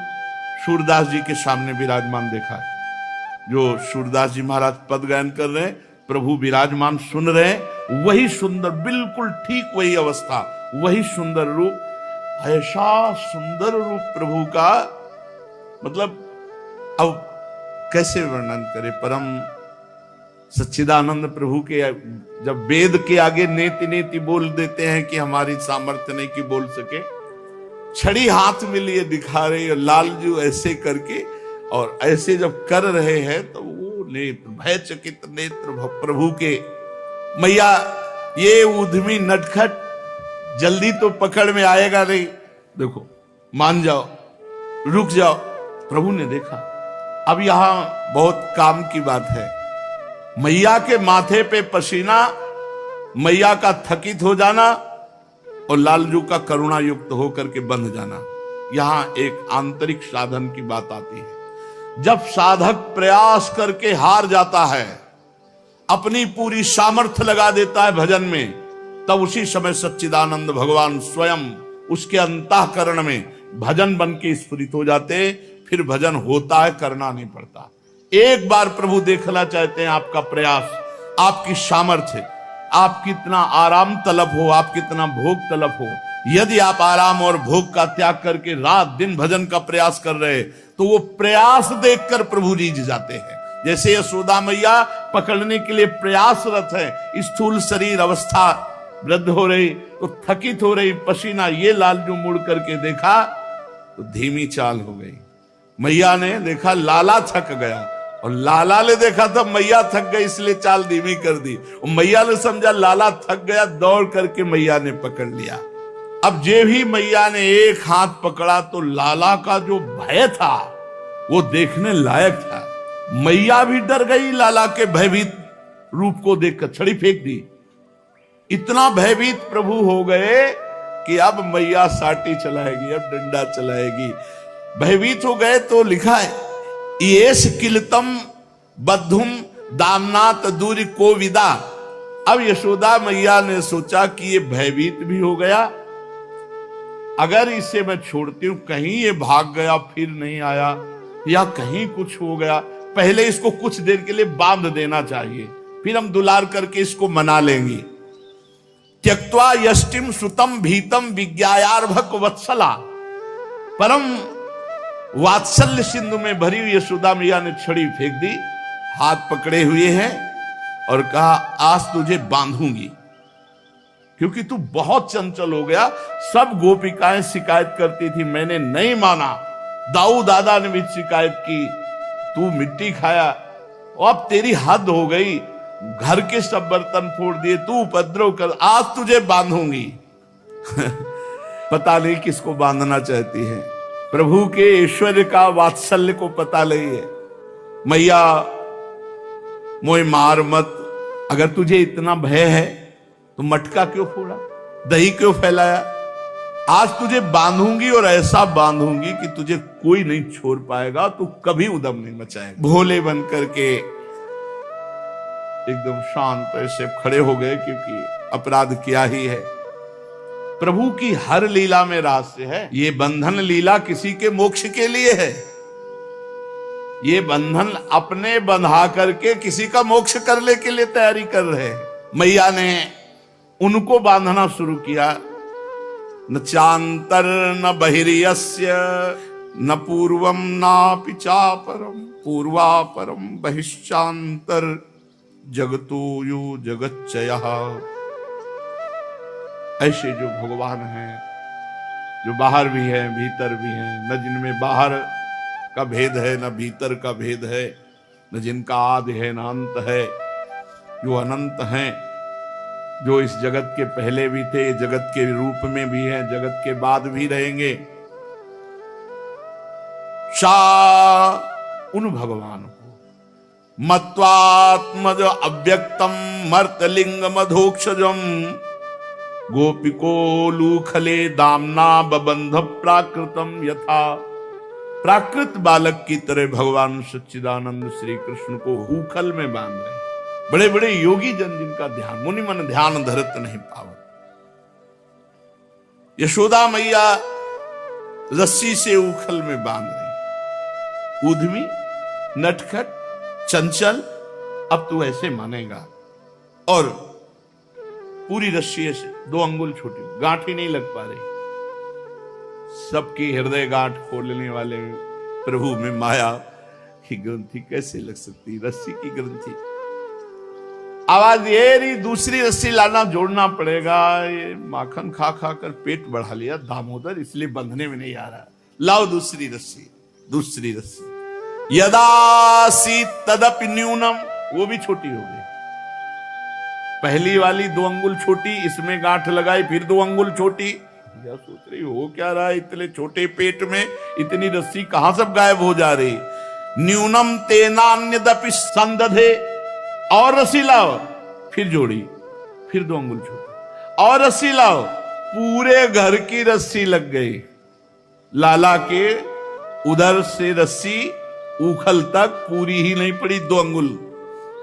सूरदास जी के सामने विराजमान देखा। जो सूरदास जी महाराज पद गायन कर रहे हैं, प्रभु विराजमान सुन रहे हैं, वही सुंदर, बिल्कुल ठीक वही अवस्था, वही सुंदर रूप। ऐसा सुंदर रूप प्रभु का, मतलब अब कैसे वर्णन करें। परम सच्चिदानंद प्रभु के जब वेद के आगे नेति नेति बोल देते हैं कि हमारी सामर्थ्य नहीं कि बोल सके, छड़ी हाथ में लिए दिखा रहे लालजू ऐसे करके, और ऐसे जब कर रहे हैं तो वो नेत्र भयचकित नेत्र प्रभु के। मैया ये उद्यमी नटखट जल्दी तो पकड़ में आएगा नहीं, देखो मान जाओ, रुक जाओ। प्रभु ने देखा। अब यहां बहुत काम की बात है। मैया के माथे पे पसीना, मैया का थकित हो जाना और लालजू का करुणा युक्त होकर के बंध जाना, यहां एक आंतरिक साधन की बात आती है। जब साधक प्रयास करके हार जाता है, अपनी पूरी सामर्थ्य लगा देता है भजन में, तब उसी समय सच्चिदानंद भगवान स्वयं उसके अंतःकरण में भजन बन के स्फुरित हो जाते। फिर भजन होता है, करना नहीं पड़ता। एक बार प्रभु देखना चाहते हैं आपका प्रयास, आपकी सामर्थ्य, आप कितना आराम तलब हो, आप कितना भोग तलब हो। यदि आप आराम और भोग का त्याग करके रात दिन भजन का प्रयास कर रहे, तो वो प्रयास देखकर प्रभु रीझ जाते हैं। जैसे यशोदा मैया पकड़ने के लिए प्रयासरत है, स्थूल शरीर अवस्था वृद्ध हो रही तो थकित हो रही, पसीना, ये लालजू मुड़ करके देखा तो धीमी चाल हो गई। मैया ने देखा लाला थक गया, और लाला ने देखा था मैया थक गई इसलिए चाल धीमी कर दी, और मैया ने समझा लाला थक गया, दौड़ करके मैया ने पकड़ लिया। अब जे भी मैया ने एक हाथ पकड़ा तो लाला का जो भय था वो देखने लायक था। मैया भी डर गई लाला के भयभीत रूप को देखकर, छड़ी फेंक दी। इतना भयभीत प्रभु हो गए कि अब मैया साटी चलाएगी, अब डंडा चलाएगी। भयभीत हो गए तो लिखा है, येस किलतम बद्धुम दामनात दूरी को विदा। अब यशोदा मैया ने सोचा कि ये भयभीत भी हो गया, अगर इसे मैं छोड़ती हूं, कहीं ये भाग गया फिर नहीं आया, या कहीं कुछ हो गया, पहले इसको कुछ देर के लिए बांध देना चाहिए, फिर हम दुलार करके इसको मना लेंगी। त्यक्त्वा यष्टिम सुतम भीतम विज्ञायार्भक वत्सला। परम वात्सल्य सिंधु में भरी हुई यशोदा मैया ने छड़ी फेंक दी, हाथ पकड़े हुए हैं और कहा, आज तुझे बांधूंगी, क्योंकि तू बहुत चंचल हो गया। सब गोपिकाएं शिकायत करती थी, मैंने नहीं माना। दाऊ दादा ने भी शिकायत की, तू मिट्टी खाया, और अब तेरी हद हो गई, घर के सब बर्तन फोड़ दिए, तू उपद्रव कर, आज तुझे बांधूंगी। पता नहीं किसको बांधना चाहती है, प्रभु के ऐश्वर्य का वात्सल्य को पता नहीं है। मैया मोय मार मत, अगर तुझे इतना भय है तो मटका क्यों फोड़ा, दही क्यों फैलाया। आज तुझे बांधूंगी और ऐसा बांधूंगी कि तुझे कोई नहीं छोड़ पाएगा, तू कभी उदम नहीं मचाएगा। भोले बन करके एकदम शांत ऐसे खड़े हो गए, क्योंकि अपराध किया ही है। प्रभु की हर लीला में रहस्य है। ये बंधन लीला किसी के मोक्ष के लिए है, ये बंधन अपने बंधा करके किसी का मोक्ष करने के लिए तैयारी कर रहे हैं। मैया ने उनको बांधना शुरू किया। न चांतर न बहिर्यस्य न पूर्वम नापि चापरम पूर्वापरम बहिश्चांतर जगतो यो जगच्चयः। ऐसे जो भगवान हैं, जो बाहर भी हैं भीतर भी हैं, न जिनमें बाहर का भेद है न भीतर का भेद है, न जिनका आदि है न अंत है, जो अनंत हैं, जो इस जगत के पहले भी थे, जगत के रूप में भी हैं, जगत के बाद भी रहेंगे। सा उन भगवान को मत्वात्मज अव्यक्तम मर्तलिंग मधोक्षजम गोपिको लूखले दामना बबंध प्राकृतम यथा। प्राकृत बालक की तरह भगवान सच्चिदानंद श्री कृष्ण को हूखल में बांध रहे हैं। बड़े बड़े योगी जन जिनका ध्यान मुनि मन ध्यान धरत नहीं पावत। यशोदा मैया रस्सी से उखल में बांध रही। उद्यमी नटखट चंचल अब तू ऐसे मानेगा। और पूरी रस्सी से 2 अंगुल छोटी, गांठ ही नहीं लग पा रही। सबकी हृदय गांठ खोलने वाले प्रभु में माया की ग्रंथि कैसे लग सकती? रस्सी की ग्रंथि। आवाज ये रही, दूसरी रस्सी लाना जोड़ना पड़ेगा। ये माखन खा खा कर पेट बढ़ा लिया दामोदर, इसलिए बंधने में नहीं आ रहा। लाओ दूसरी रस्सी। दूसरी रस्सी यदासी तदपि न्यूनम, वो भी छोटी हो गई। पहली वाली 2 अंगुल छोटी, इसमें गांठ लगाई, फिर 2 अंगुल छोटी। क्या सोच रही हो क्या रहा है? इतने छोटे पेट में इतनी रस्सी कहां सब गायब हो जा रही? न्यूनम तेनान्यदपि संदधे, और रस्सी लाओ, फिर जोड़ी, फिर 2 अंगुल छोटी, और रस्सी लाओ, पूरे घर की रस्सी लग गई। लाला के उधर से रस्सी उखल तक पूरी ही नहीं पड़ी 2 अंगुल।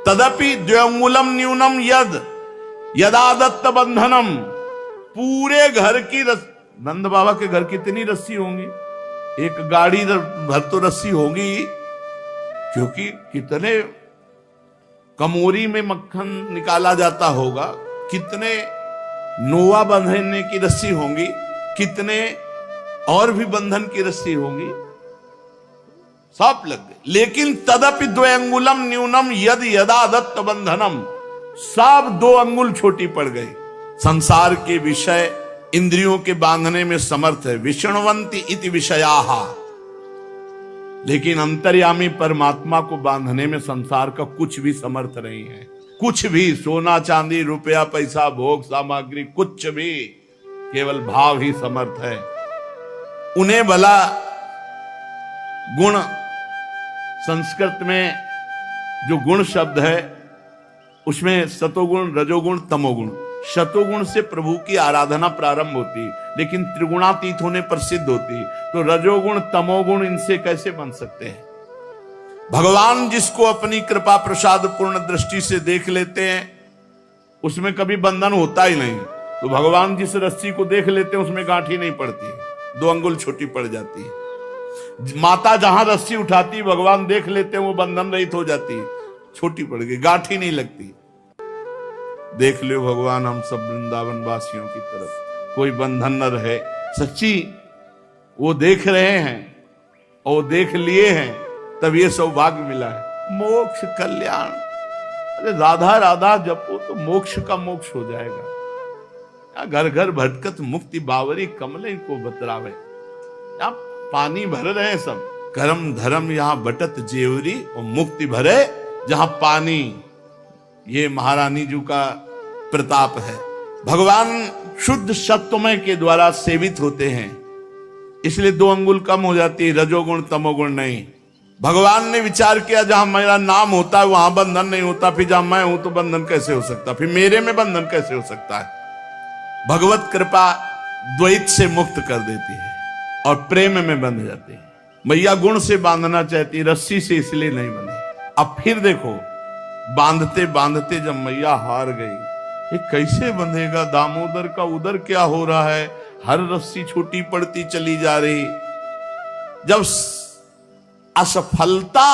तदपि 2 अंगुलम न्यूनम यद यदा दत्त बंधनम, पूरे घर की नंद बाबा के घर कितनी रस्सी होंगी? एक गाड़ी भर तो रस्सी होगी, क्योंकि कितने कमोरी में मक्खन निकाला जाता होगा, कितने नोवा बंधने की रस्सी होंगी, कितने और भी बंधन की रस्सी होंगी, सब लग गए। लेकिन तदपि 2 अंगुलम न्यूनम यद यदा दत्त बंधनम, सब 2 अंगुल छोटी पड़ गई। संसार के विषय इंद्रियों के बांधने में समर्थ है, विष्णुवंती इति विषयाः, लेकिन अंतर्यामी परमात्मा को बांधने में संसार का कुछ भी समर्थ नहीं है। कुछ भी, सोना चांदी रुपया पैसा भोग सामग्री कुछ भी, केवल भाव ही समर्थ है। उन्हें भला गुण, संस्कृत में जो गुण शब्द है उसमें सतोगुण रजोगुण तमोगुण, शतोगुण से प्रभु की आराधना प्रारंभ होती, लेकिन त्रिगुणातीत होने पर सिद्ध होती। तो रजोगुण तमोगुण इनसे कैसे बन सकते हैं? भगवान जिसको अपनी कृपा प्रसाद पूर्ण दृष्टि से देख लेते हैं उसमें कभी बंधन होता ही नहीं। तो भगवान जिस रस्सी को देख लेते हैं उसमें गांठ ही नहीं पड़ती, 2 अंगुल छोटी पड़ जाती है। माता जहां रस्सी उठाती भगवान देख लेते हैं वो बंधन रहित हो जाती है, छोटी पड़ गई, गांठ ही नहीं लगती। देख लो भगवान हम सब वृंदावन वासियों की तरफ कोई बंधन न रहे। सच्ची वो देख रहे हैं और देख लिए हैं, तब ये सौभाग्य मिला है। मोक्ष कल्याण, अरे राधा राधा जपो तो मोक्ष का मोक्ष हो जाएगा। घर घर भटकत मुक्ति बावरी कमले को बतरावे। यहाँ पानी भर रहे हैं सब, कर्म धर्म यहाँ बटत जेवरी, और मुक्ति भरे जहां पानी। ये महारानी जी का प्रताप है। भगवान शुद्ध सत्वमय के द्वारा सेवित होते हैं, इसलिए 2 अंगुल कम हो जाती है, रजोगुण तमोगुण नहीं। भगवान ने विचार किया जहां मेरा नाम होता है वहां बंधन नहीं होता, फिर जहां मैं हूं तो बंधन कैसे हो सकता, फिर मेरे में बंधन कैसे हो सकता है। भगवत कृपा द्वैत से मुक्त कर देती है और प्रेम में बंध जाती है। मैया गुण से बांधना चाहती, रस्सी से इसलिए नहीं बंधी। अब फिर देखो, बांधते बांधते जब मैया हार गई, ये कैसे बंधेगा? दामोदर का उदर क्या हो रहा है? हर रस्सी छोटी पड़ती चली जा रही। जब असफलता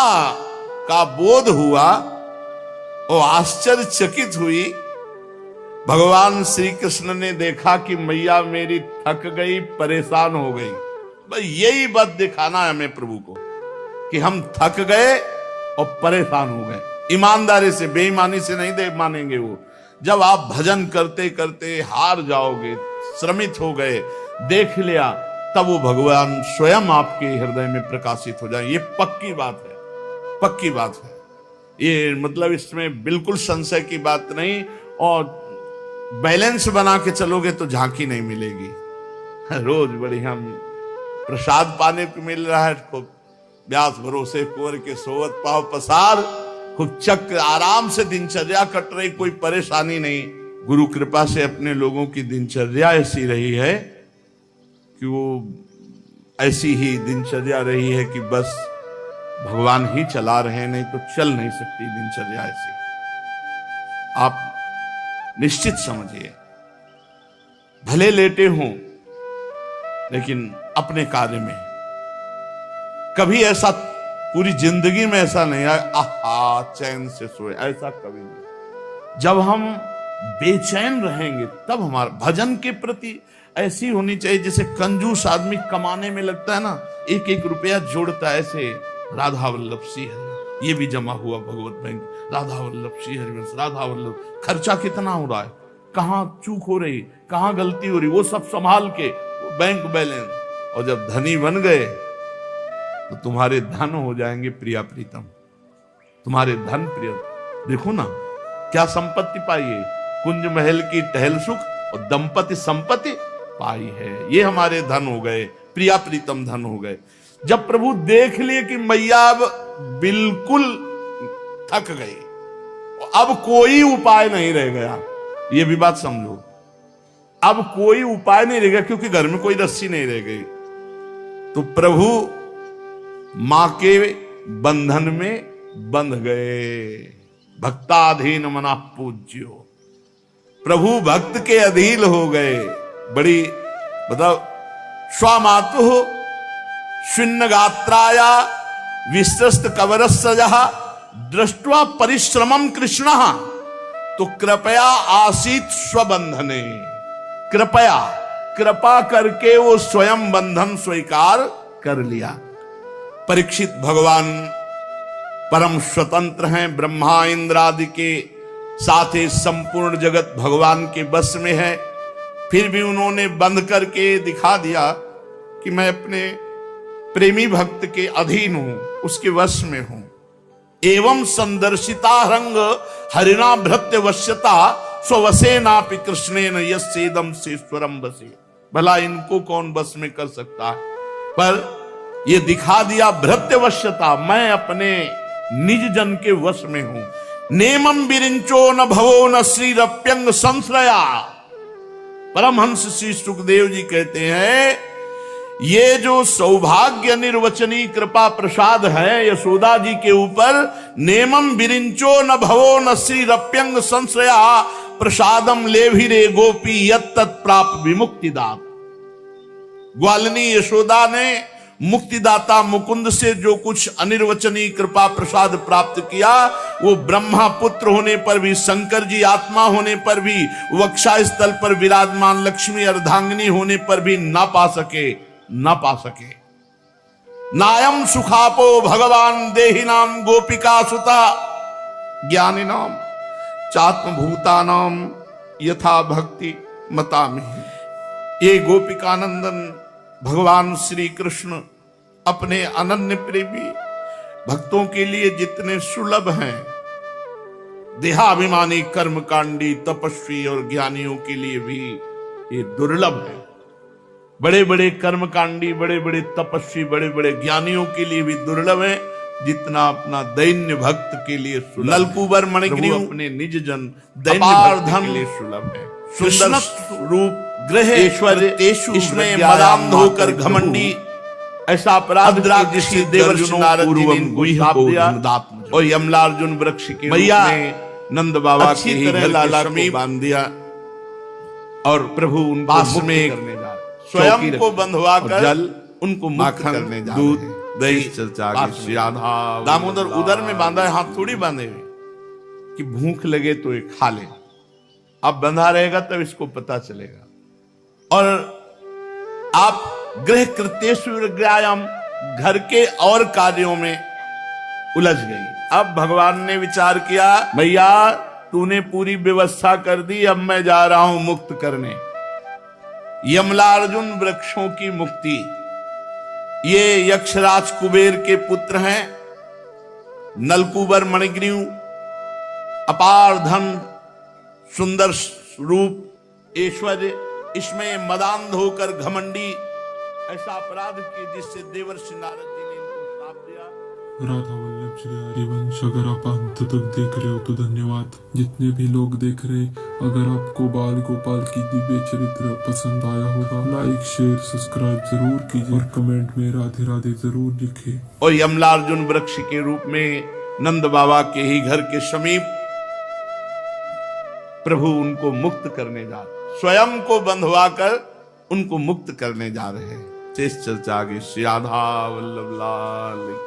का बोध हुआ और आश्चर्यचकित हुई भगवान श्री कृष्ण ने देखा कि मैया मेरी थक गई, परेशान हो गई। भाई यही बात दिखाना है हमें प्रभु को कि हम थक गए और परेशान हो गए। ईमानदारी से, बेईमानी से नहीं दे मानेंगे वो। जब आप भजन करते करते हार जाओगे, श्रमित हो गए, देख लिया, तब वो भगवान स्वयं आपके हृदय में प्रकाशित हो जाए। ये पक्की बात है, पक्की बात है। ये मतलब इसमें बिल्कुल संशय की बात नहीं। और बैलेंस बना के चलोगे तो झांकी नहीं मिलेगी। रोज बढ़िया प्रसाद पाने को मिल रहा है, खूब व्यास भरोसे कुंवर के सोवत पाव पसार, खूब चक्र आराम से दिनचर्या कट रही, कोई परेशानी नहीं। गुरु कृपा से अपने लोगों की दिनचर्या ऐसी रही है कि वो ऐसी ही दिनचर्या रही है कि बस भगवान ही चला रहे हैं, नहीं तो चल नहीं सकती दिनचर्या ऐसी। आप निश्चित समझिए, भले लेटे हों लेकिन अपने कार्य में। कभी ऐसा पूरी जिंदगी में ऐसा नहीं है आहा चैन से सोए, ऐसा कभी नहीं। जब हम बेचैन रहेंगे तब हमारा भजन के प्रति ऐसी होनी चाहिए जैसे कंजूस आदमी कमाने में लगता है ना, एक एक रुपया जोड़ता है, ऐसे राधा वल्लभ सी हरिवंश, ये भी जमा हुआ भगवत बैंक, राधा वल्लभ सी हरिवंश, राधा वल्लभ। खर्चा कितना हो रहा है, कहाँ चूक हो रही, कहाँ गलती हो रही, वो सब संभाल के बैंक बैलेंस। और जब धनी बन गए तो तुम्हारे धन हो जाएंगे प्रिया प्रीतम, तुम्हारे धन प्रिय। देखो ना क्या संपत्ति पाई है, कुंज महल की टहल सुख और दंपति संपत्ति पाई है। ये हमारे धन हो गए, प्रिया प्रीतम धन हो गए। जब प्रभु देख लिए कि मैया अब बिल्कुल थक गई, अब कोई उपाय नहीं रह गया, ये भी बात समझो, अब कोई उपाय नहीं रह गया क्योंकि घर में कोई रस्सी नहीं रह गई। तो प्रभु मां के बंधन में बंध गए। भक्ताधीन मना पूज्यो, प्रभु भक्त के अधीन हो गए। बड़ी मतलब स्वामातु शून्य गात्राया विस्तस्त कवरस्सजः दृष्ट्वा परिश्रमम कृष्ण तो कृपया आसीत स्वबंधने। कृपया, कृपा करके वो स्वयं बंधन स्वीकार कर लिया। परीक्षित भगवान परम स्वतंत्र हैं, ब्रह्मा इंद्र आदि के साथ ही संपूर्ण जगत भगवान के बस में है। फिर भी उन्होंने बंद करके दिखा दिया कि मैं अपने प्रेमी भक्त के अधीन हूं, उसके वश में हूं। एवं संदर्शिता रंग हरिणा भृत्य वश्यता स्वसे नापि कृष्णेन यस्येदं सेश्वरम बसे। भला इनको कौन बस में कर सकता है, पर ये दिखा दिया भृत्य वश्यता, मैं अपने निज जन के वश में हूं। नेमं विरिंचो न भवो न श्रीरप्यंग संश्रया। परमहंस श्री सुखदेव जी कहते हैं ये जो सौभाग्य निर्वचनी कृपा प्रसाद है यशोदा जी के ऊपर, नेमं विरिंचो न भवो न श्रीरप्यंग संश्रया प्रसादम लेभिरे गोपी यत् तत्प्राप्त विमुक्तिदात। ग्वालिनी यशोदा ने मुक्तिदाता मुकुंद से जो कुछ अनिर्वचनीय कृपा प्रसाद प्राप्त किया, वो ब्रह्मा पुत्र होने पर भी, शंकर जी आत्मा होने पर भी, वक्षा स्थल पर विराजमान लक्ष्मी अर्धांगिनी होने पर भी ना पा सके, ना पा सके। नायम सुखापो भगवान देहिनाम गोपिका सुता ज्ञानिनाम चात्मभूतानाम यथा भक्ति मतामि। ये गोपिकानंदन भगवान श्री कृष्ण अपने अनन्य प्रेमी भक्तों के लिए जितने सुलभ हैं, देहाभिमानी कर्मकांडी तपस्वी और ज्ञानियों के लिए भी ये दुर्लभ है। बड़े बड़े कर्मकांडी, बड़े बड़े तपस्वी, बड़े बड़े ज्ञानियों के लिए भी दुर्लभ है जितना अपना दैन्य भक्त के लिए सुलभ। नलकुबर मणिग्रीव अपने निज जन दैन्य भक्त के लिए सुलभ है। सुंदर रूप ग्रह ऐश्वर्य इसमें मदांध होकर घमंडी ऐसा अपराध जिससे देवर्षि नारद जी ने और यमलार्जुन वृक्ष के मैया नंद बाबा की तरह लाला को बांध दिया और प्रभु उन पास में स्वयं को बंधवा कर जल उनको मुक्त करने जा दूध दही दामोदर उदर में बांधा है, हाथ थोड़ी बांधे हुए कि भूख लगे तो ये खा ले। अब बंधा रहेगा तब इसको पता चलेगा। और आप गृह कृत्येषु विग्रहायाम, घर के और कार्यों में उलझ गई। अब भगवान ने विचार किया, भैया तूने पूरी व्यवस्था कर दी, अब मैं जा रहा हूं मुक्त करने। यमलार्जुन वृक्षों की मुक्ति। ये यक्षराज कुबेर के पुत्र हैं। नलकुबर मणिग्रीव, अपार धन, सुंदर रूप, ऐश्वर्य, इसमें मदांध होकर घमंडी ऐसा अपराध किए जिससे देवर्षि नारद जी ने इनको श्राप दिया। राधा वल्लभ श्री हरिवंश अगर आप अंत तक देख रहे हो तो धन्यवाद। जितने भी लोग देख रहे, अगर आपको बाल गोपाल की दिव्य चरित्र पसंद आया होगा, लाइक शेयर सब्सक्राइब जरूर कीजिए और कमेंट में राधे राधे जरूर लिखे। और यमलार्जुन वृक्ष के रूप में नंद बाबा के ही घर के समीप प्रभु उनको मुक्त करने जा रहे, स्वयं को बंधवा कर उनको मुक्त करने जा रहे हैं। शेष चर्चा आगे। श्री राधा वल्लभ लाल।